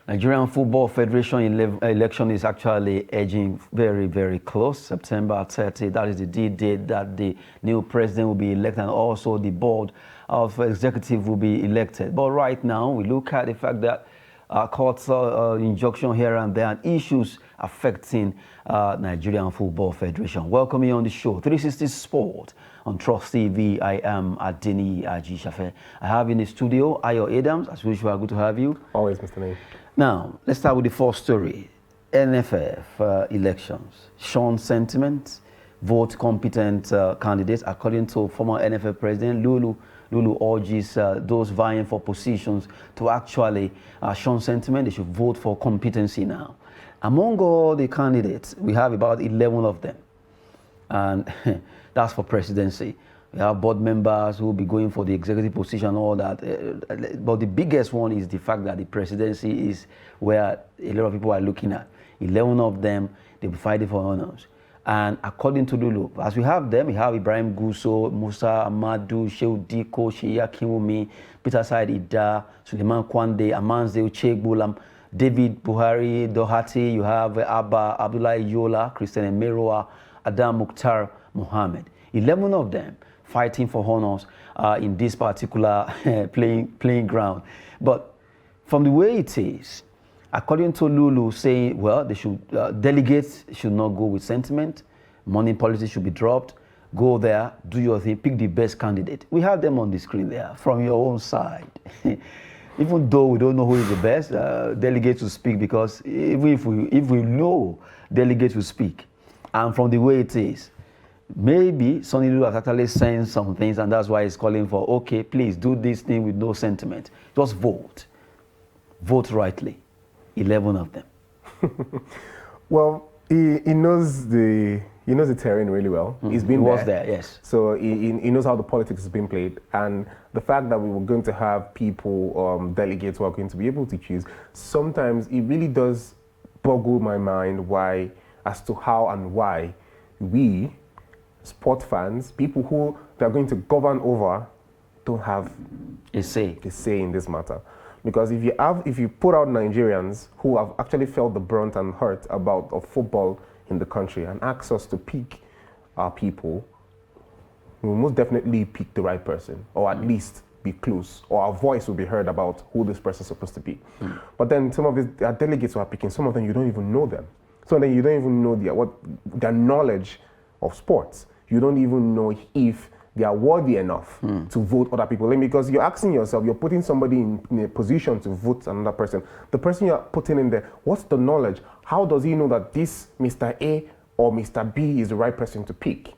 Nigerian Football Federation election is actually edging very, very close. September 30, that is the date that the new president will be elected, and also the board of executive will be elected. But right now, we look at the fact that courts injunction here and there and issues affecting Nigerian Football Federation. Welcome you on the show, 360 Sport on Trust TV. I am Adeni Ajishafe. I have in the studio Ayo Adams. As usual, good to have you. Always, Mr. Name. Now, let's start with the first story. NFF elections. Shun sentiment, vote competent candidates. According to former NFF President Lulu, urges those vying for positions to actually shun sentiment. They should vote for competency now. Among all the candidates, we have about 11 of them. And that's for presidency. We have board members who will be going for the executive position, all that. But the biggest one is the fact that the presidency is where a lot of people are looking at. 11 of them, they'll be fighting for honors. And according to Lulu, as we have them, we have Ibrahim Gusso, Musa Amadou, Shehu Diko, Sheya Kinwumi, Peter Said Ida, Suleiman Kwande, Amanze Uchegbulam, David Buhari, Dohati, you have Abba Abdullah Yola, Christian Emeroa, Adam Mukhtar Mohammed. 11 of them fighting for honors in this particular playing ground. But from the way it is, according to Lulu saying, well, they should delegates should not go with sentiment, money politics should be dropped, go there, do your thing, pick the best candidate. We have them on the screen there from your own side. Even though we don't know who is the best, delegates will speak, because even if we know delegates will speak, and from the way it is, maybe Sonny Lulu has actually saying some things, and that's why he's calling for, okay, please do this thing with no sentiment. Just vote. Vote rightly. 11 of them. Well, he knows the terrain really well. He's been was there, yes. So he knows how the politics is being played, and the fact that we were going to have people, delegates who are going to be able to choose, sometimes it really does boggle my mind as to how and why we, sport fans, people who they're going to govern over, don't have a say in this matter. Because if you put out Nigerians who have actually felt the brunt and hurt of football in the country and ask us to pick our people, we will most definitely pick the right person, or at least be close, or our voice will be heard about who this person is supposed to be. But then some of these delegates who are picking, some of them you don't even know them. So then you don't even know their knowledge of sports. You don't even know if they are worthy enough to vote other people in, because you're asking yourself, you're putting somebody in a position to vote another person. The person you're putting in there, what's the knowledge? How does he know that this Mr. A or Mr. B is the right person to pick?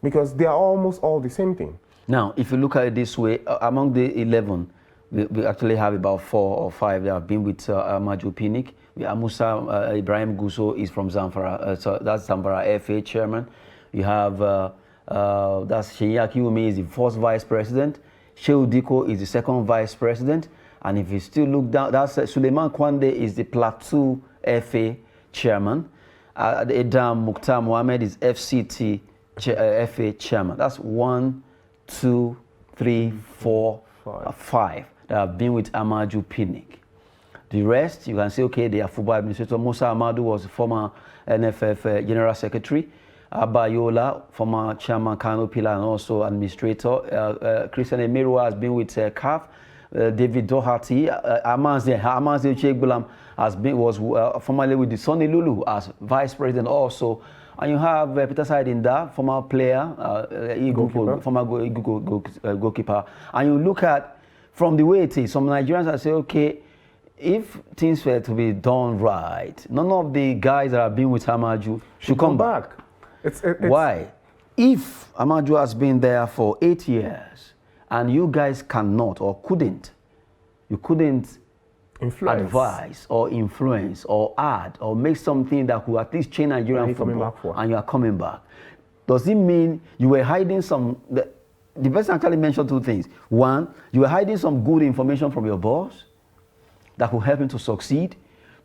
Because they are almost all the same thing. Now, if you look at it this way, among the 11, we actually have about 4 or 5 that have been with Amaju Pinnick. Musa Ibrahim Gusso is from Zamfara, so that's Zamfara FA chairman. You have that's Sheya Kinwumi is the first vice president. Shehu Diko is the second vice president. And if you still look down, that's Suleiman Kwande is the Plateau FA chairman. Adam Mukhtar Mohammed is FCT FA chairman. That's 1, 2, 3, 4, 5 that have been with Amaju Pinnick. The rest, you can say, okay, they are football administrator. Musa Amadou was the former NFF general secretary. Abba Yola, former chairman, Kano Pillar, and also administrator. Christian Emeroa has been with CAF. David Doherty, Amanze Uchegbulam was formerly with the Sonny Lulu as vice president also. And you have Peter Said Ida, former player, former goalkeeper. And you look at, from the way it is, some Nigerians are saying, okay, if things were to be done right, none of the guys that have been with Amaju should come back. Why? If Amaju has been there for 8 years and you guys cannot or you couldn't advise or influence or add or make something that could at least change Nigerian football, and you are coming back, does it mean you were hiding some? The person actually mentioned 2 things. One, you were hiding some good information from your boss that could help him to succeed.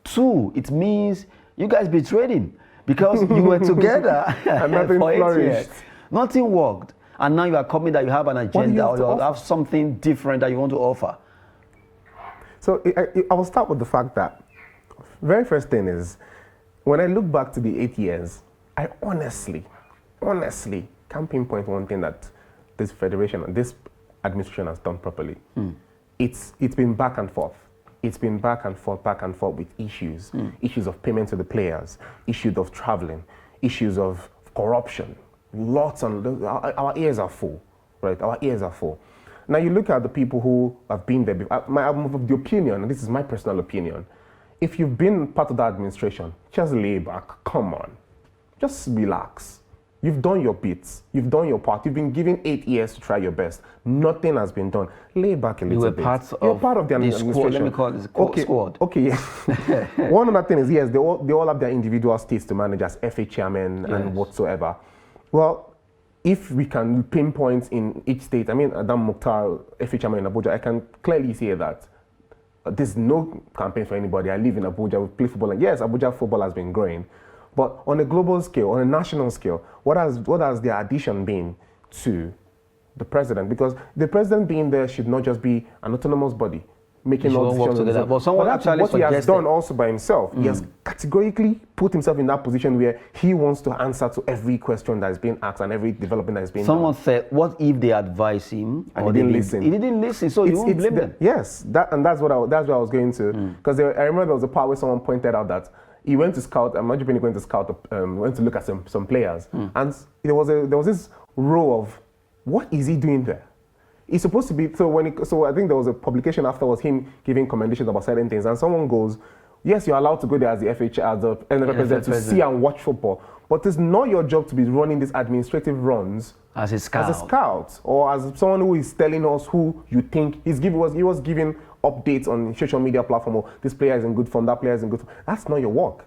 2, it means you guys betrayed him. Because you were together and nothing for 8 flourished. years. Nothing worked. And now you are coming that you have an agenda or you have something different that you want to offer. So I will start with the fact that very first thing is, when I look back to the 8 years, I honestly can't pinpoint one thing that this federation and this administration has done properly. It's been back and forth. It's been back and forth with issues. Issues of payment to the players, issues of traveling, issues of corruption. Lots and our ears are full, right? Our ears are full. Now you look at the people who have been there before. I'm of the opinion, and this is my personal opinion, if you've been part of the administration, just lay back, come on. Just relax. You've done your bits. You've done your part. You've been given 8 years to try your best. Nothing has been done. Lay back a little bit. You're part of the administration. Squad. Let me call it squad. Okay, yeah. One other thing is, yes, they all have their individual states to manage as FA chairman and whatsoever. Well, if we can pinpoint in each state, I mean, Adam Mukhtar, FA chairman in Abuja, I can clearly say that there's no campaign for anybody. I live in Abuja, we play football, and yes, Abuja football has been growing. But on a global scale, on a national scale, what has the addition been to the president? Because the president being there should not just be an autonomous body making all decisions. But someone actually what he has done also by himself. He has categorically put himself in that position where he wants to answer to every question that is being asked and every development that is being Someone done. said, what if they advise him? And he didn't listen. He didn't listen, so you won't blame them. Yes, that's where I was going to. Because I remember there was a part where someone pointed out that he went to scout, imagine when he went to scout, went to look at some players. And there was this row of, what is he doing there? He's supposed to be, so I think there was a publication afterwards, him giving commendations about certain things, and someone goes, yes, you're allowed to go there as the NFF president to see and watch football, but it's not your job to be running these administrative runs as a scout, or as someone who is telling us who you think he was giving updates on social media platform, or this player is in good form, that player is in good form. That's not your work.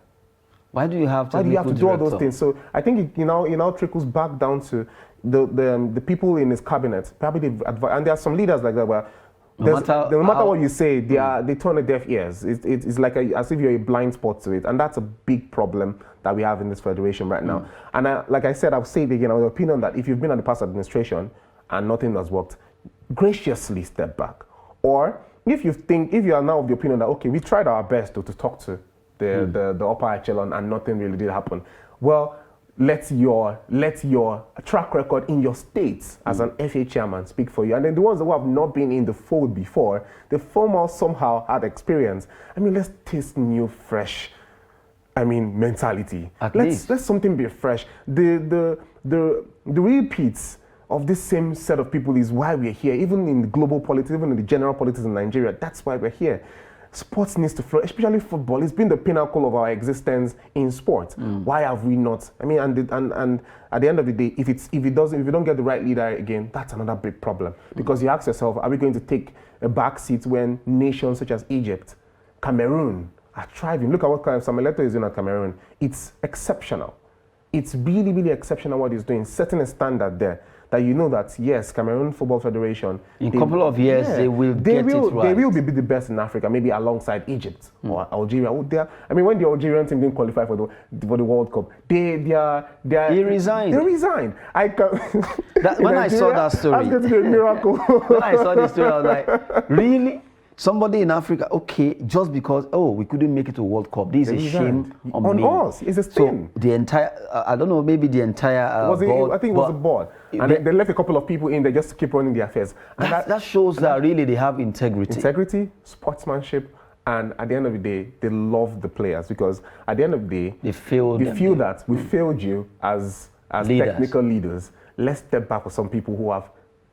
Why do you have to do all those things? So I think it now trickles back down to the people in his cabinet. Probably and there are some leaders like that where no matter what you say, they turn a deaf ears. It's like as if you're a blind spot to it, and that's a big problem that we have in this federation right now. And like I said, I'll say it again. Our opinion that if you've been at the past administration and nothing has worked, graciously step back. Or if you are now of the opinion that okay, we tried our best to talk to the upper echelon and nothing really did happen, well, let your track record in your states as an FA chairman speak for you. And then the ones who have not been in the fold before, the former somehow had experience. I mean, let's taste new, fresh, mentality. Let something be fresh. The repeats of this same set of people is why we're here. Even in the global politics, even in the general politics in Nigeria, that's why we're here. Sports needs to flow, especially football. It's been the pinnacle of our existence in sport. Why have we not? I mean, and at the end of the day, if you don't get the right leader again, that's another big problem. Because you ask yourself, are we going to take a back seat when nations such as Egypt, Cameroon are thriving? Look at what kind of Samuel Eto'o is doing at Cameroon. It's exceptional. It's really, really exceptional what he's doing, setting a standard there. That you know that, yes, Cameroon Football Federation, in a couple of years, they will get it right. They will be the best in Africa, maybe alongside Egypt or Algeria. When the Algerian team didn't qualify for the World Cup, he resigned. They resigned. When I saw that story, that's going to be a miracle. When I saw this story, I was like, really? Somebody in Africa, okay, just because, we couldn't make it to World Cup. This is a shame on me. Us. It's a thing. So the entire, I don't know, maybe the entire board. I think it was a board. And they left a couple of people in there just to keep running their affairs. And that shows that really they have integrity. Integrity, sportsmanship, and at the end of the day, they love the players. Because at the end of the day, they feel that we failed you as technical leaders. Let's step back with some people who have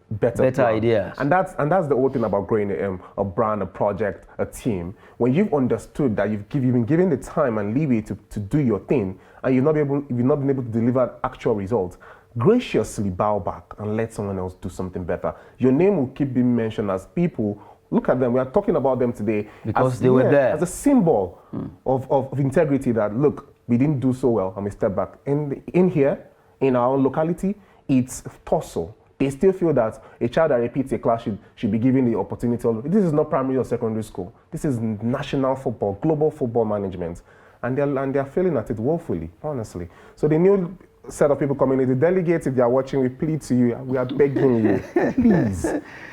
better ideas. And that's the whole thing about growing a brand, a project, a team. When you've understood that you've been given the time and leeway to do your thing, and you've not been able to deliver actual results, graciously bow back and let someone else do something better. Your name will keep being mentioned as people. Look at them. We are talking about them today because they were there as a symbol of integrity. That look, we didn't do so well, and we step back. In here, in our own locality, it's tussle. They still feel that a child that repeats a class should be given the opportunity. This is not primary or secondary school. This is national football, global football management. And they're failing at it woefully, honestly. So the new set of people coming in, the delegates, if they are watching, we plead to you, we are begging you, please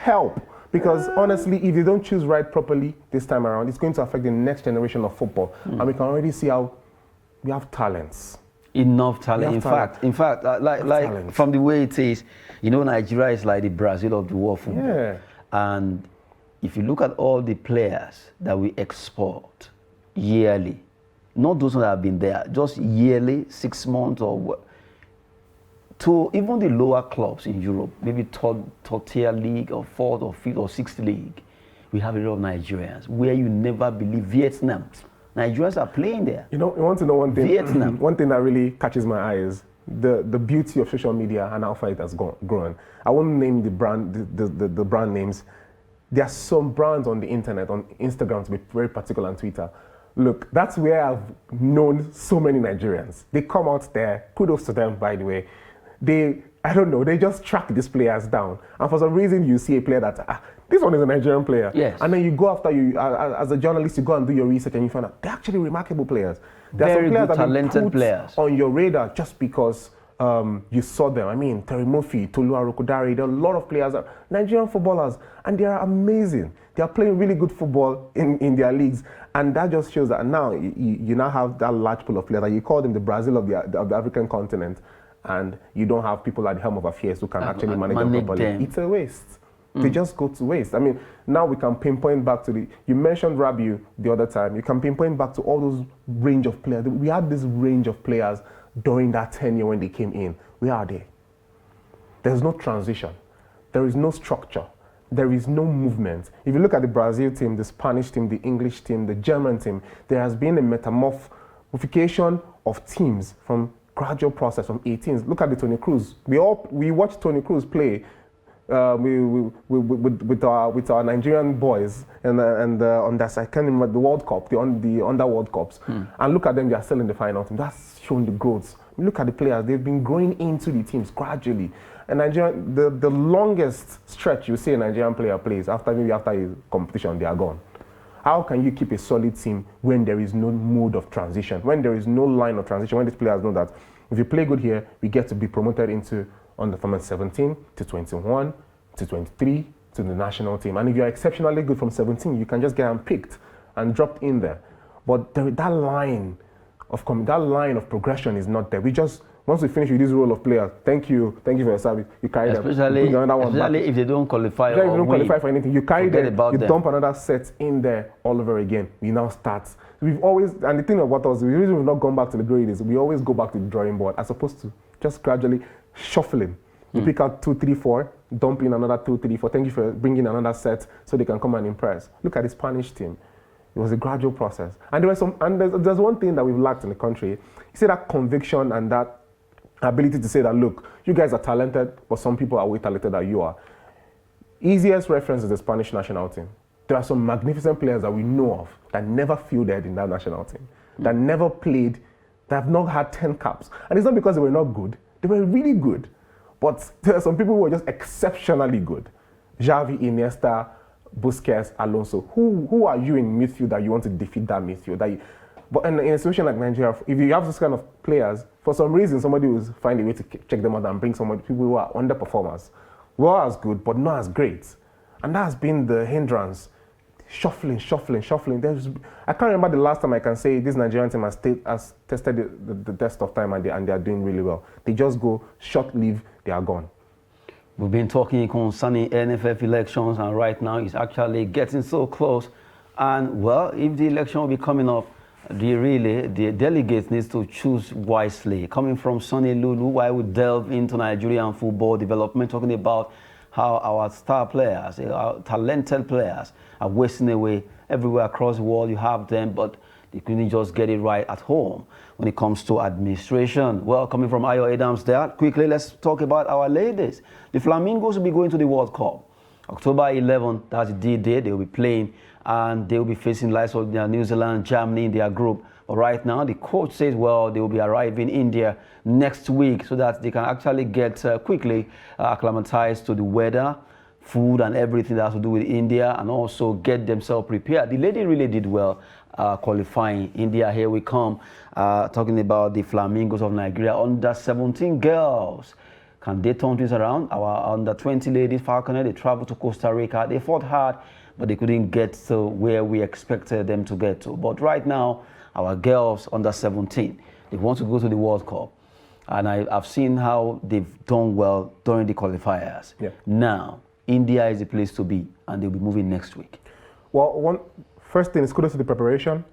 help. Because honestly, if they don't choose right properly this time around, it's going to affect the next generation of football. And we can already see how we have talents. Enough talent. In fact, like talent. from the way it is, Nigeria is like the Brazil of the world football. Yeah. And if you look at all the players that we export yearly, not those that have been there, just yearly, 6 months or what, to even the lower clubs in Europe, maybe third tier league or fourth or fifth or sixth league, we have a lot of Nigerians where you never believe. Vietnam, Nigerians are playing there. You want to know one thing? Vietnam. One thing that really catches my eye is the beauty of social media and how far it has grown. I won't name the brand names. There are some brands on the internet, on Instagram to be very particular, and Twitter. Look, that's where I've known so many Nigerians. They come out there, kudos to them, by the way. They just track these players down. And for some reason, you see a player that, this one is a Nigerian player. Yes. And then you go after as a journalist, you go and do your research and you find out they're actually remarkable players. There Very are some players good, that talented put players on your radar just because you saw them. I mean, Terry Murphy, Tolu Arokodare, there are a lot of players, Nigerian footballers, and they are amazing. They are playing really good football in their leagues. And that just shows that now you now have that large pool of players. You call them the Brazil of the African continent. And you don't have people at the helm of affairs who can actually manage them properly. It's a waste. They just go to waste. I mean, now we can pinpoint back to you mentioned Rabiu the other time. You can pinpoint back to all those range of players. We had this range of players during that tenure when they came in. Where are they? There's no transition. There is no structure. There is no movement. If you look at the Brazil team, the Spanish team, the English team, the German team, there has been a metamorphication of teams from gradual process from 18s. Look at the Toni Kroos. We watched Toni Kroos play with our Nigerian boys and on that I can't remember the World Cup, the under World Cups, and look at them. They are still in the final team. That's shown the growth. Look at the players. They've been growing into the teams gradually. And Nigeria, the longest stretch you see a Nigerian player plays after a competition, they are gone. How can you keep a solid team when there is no mode of transition, when there is no line of transition, when these players know that if you play good here, we get to be promoted from 17 to 21 to 23 to the national team. And if you're exceptionally good from 17, you can just get picked and dropped in there. But that line of progression is not there. Once we finish with this role of players, thank you for your service. You carry them. Especially if they don't qualify or don't qualify for anything, you carry them. You dump another set in there all over again. We now start. We've always, and the thing about us, the reason we've not gone back to the grade is we always go back to the drawing board as opposed to just gradually shuffling. You pick out 2, 3, 4, dump in another 2, 3, 4. Thank you for bringing another set so they can come and impress. Look at the Spanish team. It was a gradual process. And there's one thing that we've lacked in the country. You see that conviction and that ability to say that, look, you guys are talented, but some people are way talented than you are. Easiest reference is the Spanish national team. There are some magnificent players that we know of that never fielded in that national team, that never played, that have not had 10 caps. And it's not because they were not good. They were really good. But there are some people who were just exceptionally good. Xavi, Iniesta, Busquets, Alonso. Who are you in midfield that you want to defeat that midfield? But in a situation like Nigeria, if you have this kind of players, for some reason, somebody will find a way to check them out and bring people who are underperformers. Well as good, but not as great. And that has been the hindrance. Shuffling. I can't remember the last time I can say this Nigerian team has tested the test of time and they are doing really well. They just go short-lived, they are gone. We've been talking concerning NFF elections, and right now it's actually getting so close. And well, if the election will be coming up, the delegates need to choose wisely. Coming from Sunny Lulu, why we delve into Nigerian football development, talking about how our star players, our talented players are wasting away everywhere across the world. You have them, but they couldn't just get it right at home when it comes to administration. Well, coming from Ayo Adams there, quickly let's talk about our ladies. The Flamingos will be going to the World Cup. October 11th, that's the D-Day, they will be playing, and they will be facing likes of New Zealand, Germany in their group. But right now, the coach says, well, they will be arriving in India next week so that they can actually get quickly acclimatized to the weather, food, and everything that has to do with India, and also get themselves prepared. The lady really did well qualifying. India, here we come, talking about the Flamingos of Nigeria, under 17 girls. Can they turn things around? Our under-20 ladies, Falconer, they traveled to Costa Rica. They fought hard, but they couldn't get to where we expected them to get to. But right now, our girls under 17, they want to go to the World Cup. And I've seen how they've done well during the qualifiers. Yeah. Now, India is the place to be, and they'll be moving next week. Well, first thing is kudos to the preparation.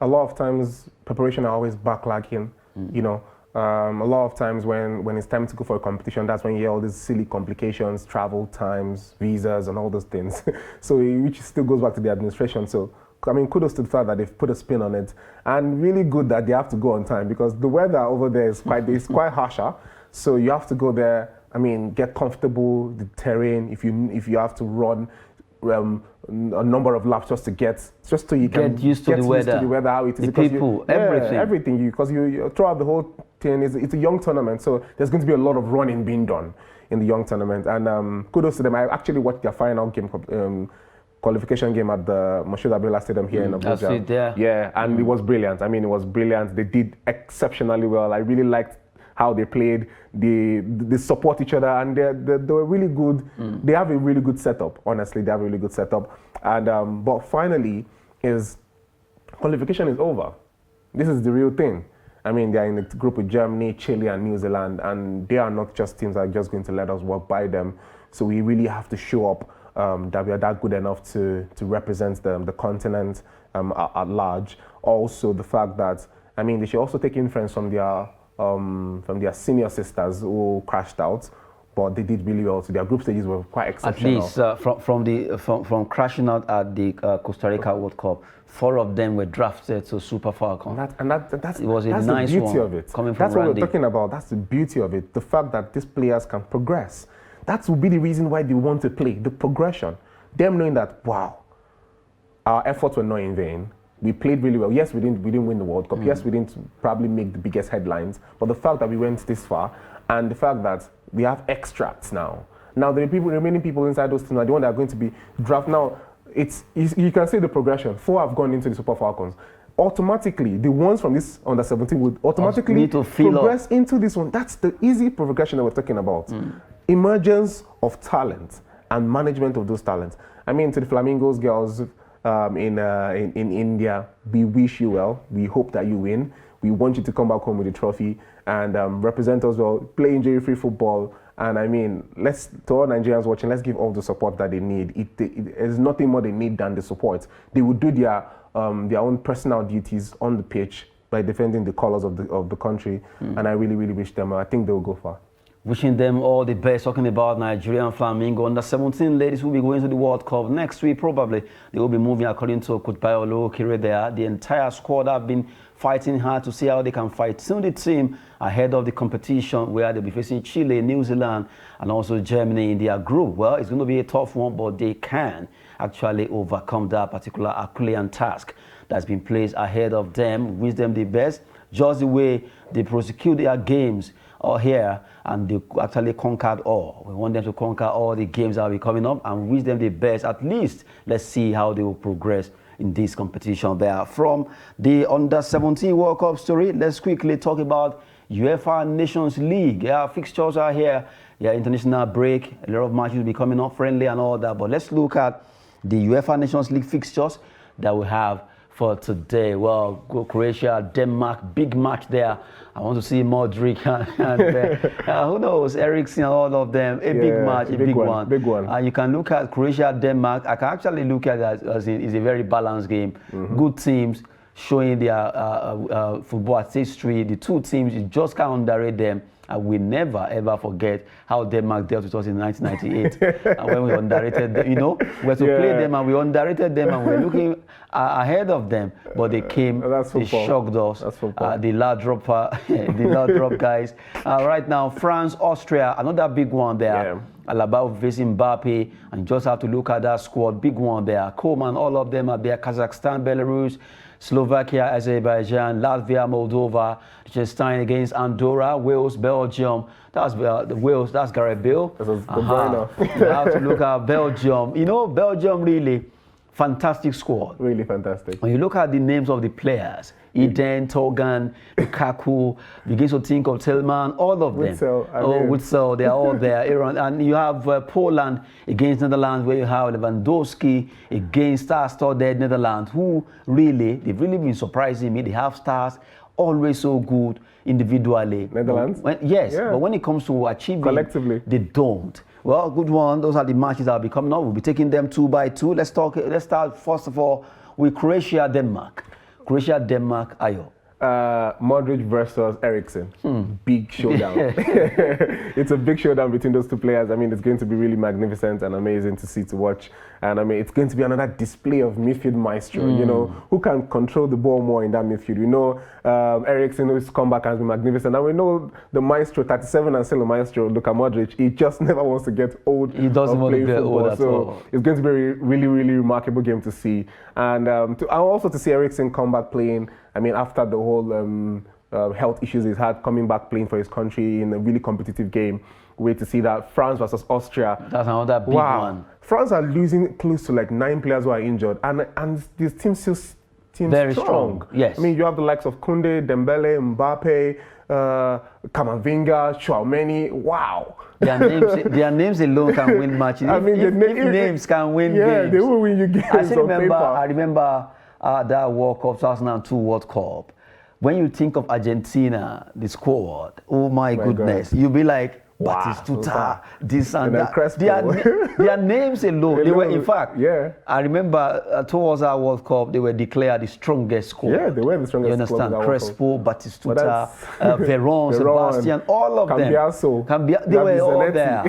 A lot of times, preparation are always backlacking. You know, a lot of times when it's time to go for a competition, that's when you hear all these silly complications, travel times, visas, and all those things. So, which still goes back to the administration. So, I mean, kudos to the fact that they've put a spin on it, and really good that they have to go on time, because the weather over there is quite harsher. So you have to go there. I mean, get comfortable the terrain. If you have to run a number of laps just so you can get used to the weather, how it is, the people, everything. Because you throughout the whole thing, it's a young tournament, so there's going to be a lot of running being done in the young tournament. And kudos to them. I actually watched their final game. Qualification game at the Moshood Abdullah Stadium here in Abuja. Yeah, and it was brilliant. I mean, it was brilliant. They did exceptionally well. I really liked how they played. They support each other, and they were really good. They have a really good setup. Honestly, they have a really good setup. And but finally, qualification is over. This is the real thing. I mean, they're in a group with Germany, Chile, and New Zealand, and they are not just teams that are just going to let us walk by them. So we really have to show up. That we are that good enough to represent the continent at large. Also, the fact that, I mean, they should also take influence from their senior sisters who crashed out, but they did really well. So their group stages were quite exceptional. At least from crashing out at the Costa Rica World Cup, 4 of them were drafted to Super Falcons. That's it was a that's nice the beauty one of it. Coming from that's what Randy. we're talking about. That's the beauty of it. The fact that these players can progress. That will be the reason why they want to play, the progression. Them knowing that, wow, our efforts were not in vain. We played really well. Yes, we didn't win the World Cup. Yes, we didn't probably make the biggest headlines. But the fact that we went this far, and the fact that we have extracts now. Now, the remaining people inside those teams are the ones that are going to be drafted. Now, you can see the progression. 4 have gone into the Super Falcons. Automatically, the ones from this under 17 would automatically progress into this one. That's the easy progression that we're talking about. Emergence of talent and management of those talents. I mean, to the Flamingos girls in India, we wish you well. We hope that you win. We want you to come back home with a trophy and represent us well, play injury-free football. And I mean, to all Nigerians watching, let's give all the support that they need. There's nothing more they need than the support. They will do their own personal duties on the pitch by defending the colors of the country. And I really, really wish them. I think they will go far. Wishing them all the best. Talking about Nigerian Flamingo under 17 ladies will be going to the World Cup next week. Probably they will be moving according to Coach Paolo Kire there. The entire squad have been fighting hard to see how they can fight soon the team ahead of the competition where they'll be facing Chile, New Zealand, and also Germany in their group. Well, it's going to be a tough one, but they can actually overcome that particular Herculean task that's been placed ahead of them. Wish them the best. Just the way they prosecute their games here, and they actually conquered all. We want them to conquer all the games that will be coming up and wish them the best. At least let's see how they will progress in this competition there. From the under-17 World Cup story, let's quickly talk about UEFA Nations League. Yeah, fixtures are here. Yeah, international break. A lot of matches will be coming up, friendly and all that. But let's look at the UEFA Nations League fixtures that we have for today. Well, Croatia, Denmark, big match there. I want to see Modric and who knows, Eriksen and all of them. Big match, a big one. Big one. And you can look at Croatia, Denmark. I can actually look at it as it's a very balanced game. Good teams showing their football history. The two teams, you just can't underrate them. And we never ever forget how Denmark dealt with us in 1998. And when we underrated them, we had to play them and we underrated them and we're looking ahead of them. But they came, they shocked us. The loud drop guys. Right now, France, Austria, another big one there. Alaba facing Mbappe, and you just have to look at that squad. Big one there. Coman, all of them are there. Kazakhstan, Belarus, Slovakia, Azerbaijan, Latvia, Moldova, Liechtenstein against Andorra, Wales, Belgium. That's Wales, that's Gareth Bale. You have to look at Belgium. Belgium really fantastic squad. Really fantastic. When you look at the names of the players, Eden, Torgan, Lukaku, you begin to think of Tillman, all of them. Witsel, they are all there. Aaron, and you have Poland against Netherlands, where you have Lewandowski against star-studded Netherlands, who really, they've really been surprising me. They have stars, always so good individually. Netherlands? But when it comes to achieving, collectively, they don't. Well, good one. Those are the matches that will be coming up. We'll be taking them 2 by 2. Let's start first of all with Croatia, Denmark. Croatia, Denmark, Ayo. Modric versus Eriksen. Big showdown. It's a big showdown between those two players. I mean, it's going to be really magnificent and amazing to see, to watch. And I mean, it's going to be another display of midfield maestro. You know, who can control the ball more in that midfield. We know Eriksen, whose comeback has been magnificent. And we know the maestro, 37 and still a maestro, Luka Modric, he just never wants to get old. He doesn't want to get old at all. It's going to be a really, really remarkable game to see. And also to see Eriksen come back playing. I mean, after the whole health issues he's had, coming back playing for his country in a really competitive game. Wait to see that. France versus Austria. That's another big one. France are losing close to like 9 players who are injured, and this team still seems very strong. Yes. I mean, you have the likes of Koundé, Dembele, Mbappe, Kamavinga, Chouameni. Wow. Their names alone can win matches. I mean, if names can win games. Yeah, they will win you games I remember that World Cup, 2002 World Cup. When you think of Argentina, the squad, oh my goodness, you'll be like, Batistuta, this and that. Their names alone. They were, in fact, I remember towards our World Cup, they were declared the strongest squad. Yeah, they were the strongest squad. You understand? Crespo, Batistuta, Veron, Sebastian, all of them. They were all there.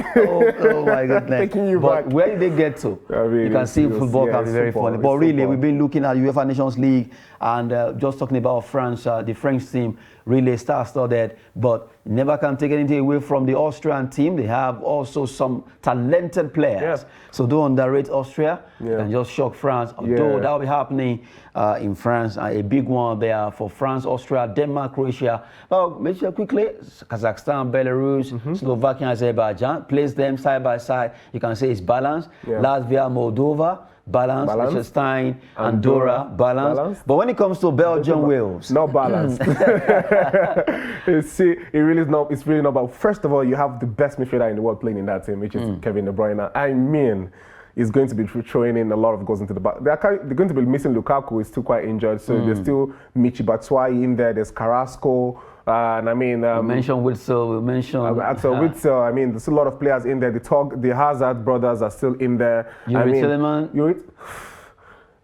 Oh my goodness. Taking you but back. where did they get to? I mean, you can see football can be very funny. But really, we've been looking at UEFA Nations League and just talking about France, the French team, really star-studded, but never can take anything away from the Austrian team. They have also some talented players. So don't underrate Austria and just shock France. Although that will be happening in France. A big one there for France, Austria, Denmark, Croatia. Well, mention quickly, Kazakhstan, Belarus, Slovakia, Azerbaijan. Place them side by side. You can say it's balanced. Latvia, Moldova. Balance. Liechtenstein, Andorra, balance. But when it comes to Belgium, Wales, not balanced. It's really not about. First of all, you have the best midfielder in the world playing in that team, which is Kevin De Bruyne. I mean, he's going to be throwing in a lot of goals into the back. They're going to be missing Lukaku, who is still quite injured. So there's still Michy Batshuayi in there. There's Carrasco. And I mean, we mentioned Witsel. We mentioned Witsel. I mean, there's a lot of players in there. The Hazard brothers are still in there.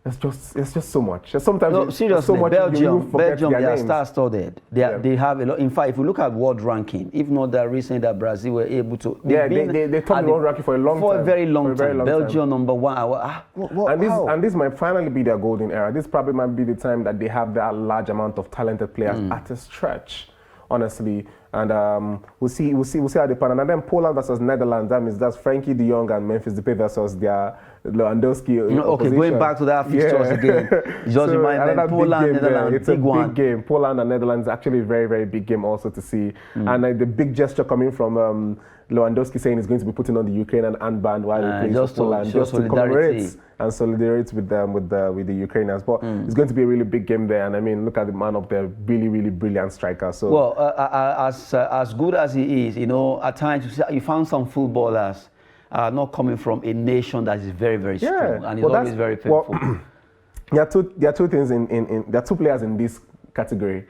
It's just so much. Sometimes seriously, so much Belgium, they are names. star-studded. They have a lot. In fact, if you look at world ranking, if not that recently that Brazil were able to, they topped the world ranking for a long time. For a very long time. Belgium number one. And this might finally be their golden era. This probably might be the time that they have that large amount of talented players at a stretch, honestly. And we'll see how they pan. And then Poland versus Netherlands. That's Frankie de Jong and Memphis Depay versus their Lewandowski. Okay, going back to that fixtures again. Just remind them, Poland, Netherlands, it's a big game. Poland and Netherlands actually a very, very big game also to see. And the big gesture coming from Lewandowski saying he's going to be putting on the Ukrainian armband while he plays for Poland, just to commemorate and solidarity with the Ukrainians. But it's going to be a really big game there. And I mean, look at the man up there, really, really brilliant striker. So as good as he is, at times you found some footballers not coming from a nation that is very, very strong, and it's always very painful. Well, there are two things there are two players in this category.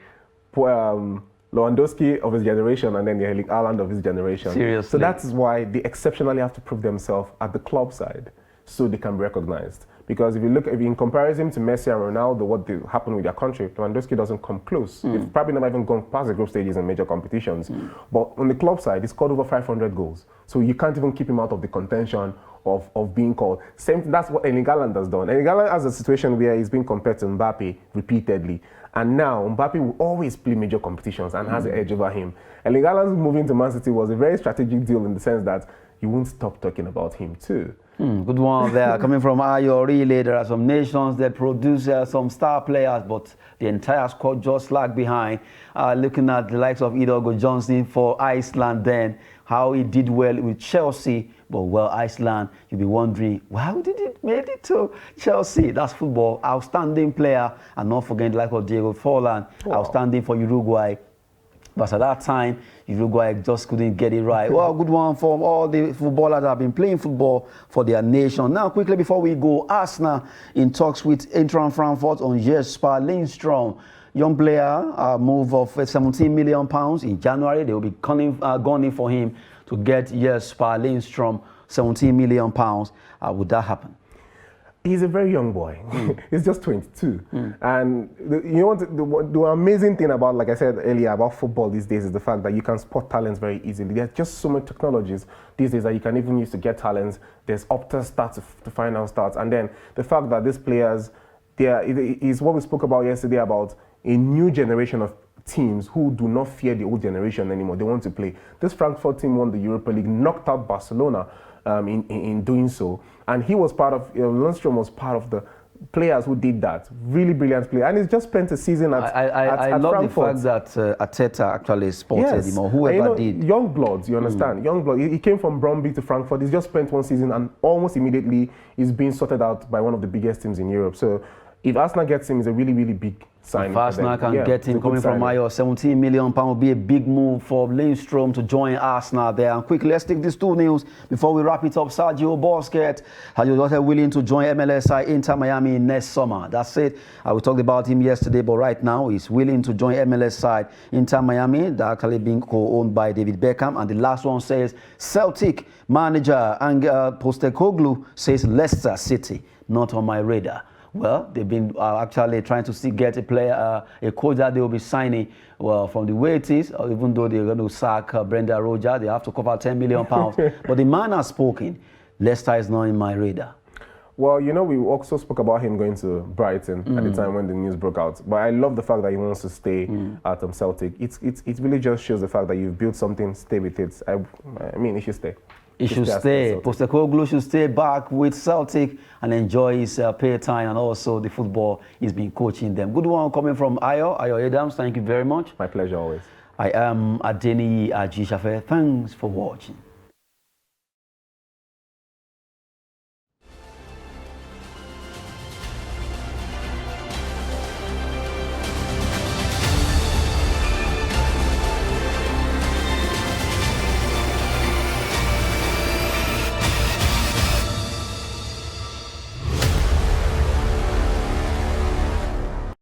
Lewandowski of his generation and then Erling Haaland of his generation. Seriously. So that's why they exceptionally have to prove themselves at the club side so they can be recognized. Because if you in comparison to Messi and Ronaldo, what happened with their country, Lewandowski doesn't come close. They've probably never even gone past the group stages in major competitions. But on the club side, he scored over 500 goals. So you can't even keep him out of the contention of being called. That's what Erling Haaland has done. Erling Haaland has a situation where he's being compared to Mbappe repeatedly. And now Mbappe will always play major competitions and has an edge over him. Erling Haaland's moving to Man City was a very strategic deal in the sense that you won't stop talking about him too. Good one there. Coming from Ayo, really, there are some nations that produce some star players, but the entire squad just lag behind. Looking at the likes of Idogo Johnson for Iceland then, how he did well with Chelsea. But, well, Iceland, you'll be wondering, how did it make it to Chelsea? That's football. Outstanding player. And not forgetting the like of Diego Forlan, outstanding for Uruguay. But at that time, Uruguay just couldn't get it right. Well, good one for all the footballers that have been playing football for their nation. Now, quickly before we go, Arsenal in talks with Eintracht Frankfurt on Jesper Lindstrom. Young player, move of £17 million in January. They will be gunning for him to get Jesper Lindstrom, £17 million. Would that happen? He's a very young boy. He's just 22. And you know what, the amazing thing about, like I said earlier, about football these days is the fact that you can spot talents very easily. There's just so many technologies these days that you can even use to get talents. There's Opta stats to find out stats. And then the fact that these players, is what we spoke about yesterday about a new generation of teams who do not fear the old generation anymore. They want to play. This Frankfurt team won the Europa League, knocked out Barcelona in doing so. And he was part of, Lundstrom was part of the players who did that. Really brilliant player. And he's just spent a season at I love Frankfurt. the fact that Arteta actually spotted him, or whoever did. Young bloods, you understand? Young blood. He came from Bromby to Frankfurt. He's just spent one season and almost immediately is being sorted out by one of the biggest teams in Europe. So if Arsenal gets him, it's a really, really big signing. If Arsenal can get him coming from Ayo, £17 million will be a big move for Lindstrom to join Arsenal there. And quickly, let's take these two news before we wrap it up. Sergio Busquets has willing to join MLS side Inter Miami next summer. That's it. We talked about him yesterday, but right now he's willing to join MLS side Inter Miami. That actually being co-owned by David Beckham. And the last one says Celtic manager Angel Postecoglou says Leicester City not on my radar. Well, they've been actually trying to get a player, a coach that they will be signing. Well, from the way it is, even though they're going to sack Brendan Rodgers, they have to cover £10 million. But the man has spoken. Leicester is not in my radar. Well, you know, we also spoke about him going to Brighton at the time when the news broke out. But I love the fact that he wants to stay at Celtic. It really just shows the fact that you've built something, stay with it. I mean, he should stay. He should stay. Postecoglou should stay back with Celtic and enjoy his pay time and also the football he's been coaching them. Good one coming from Ayo Adams. Thank you very much. My pleasure always. I am Adeniyi Ajishafe. Thanks for watching.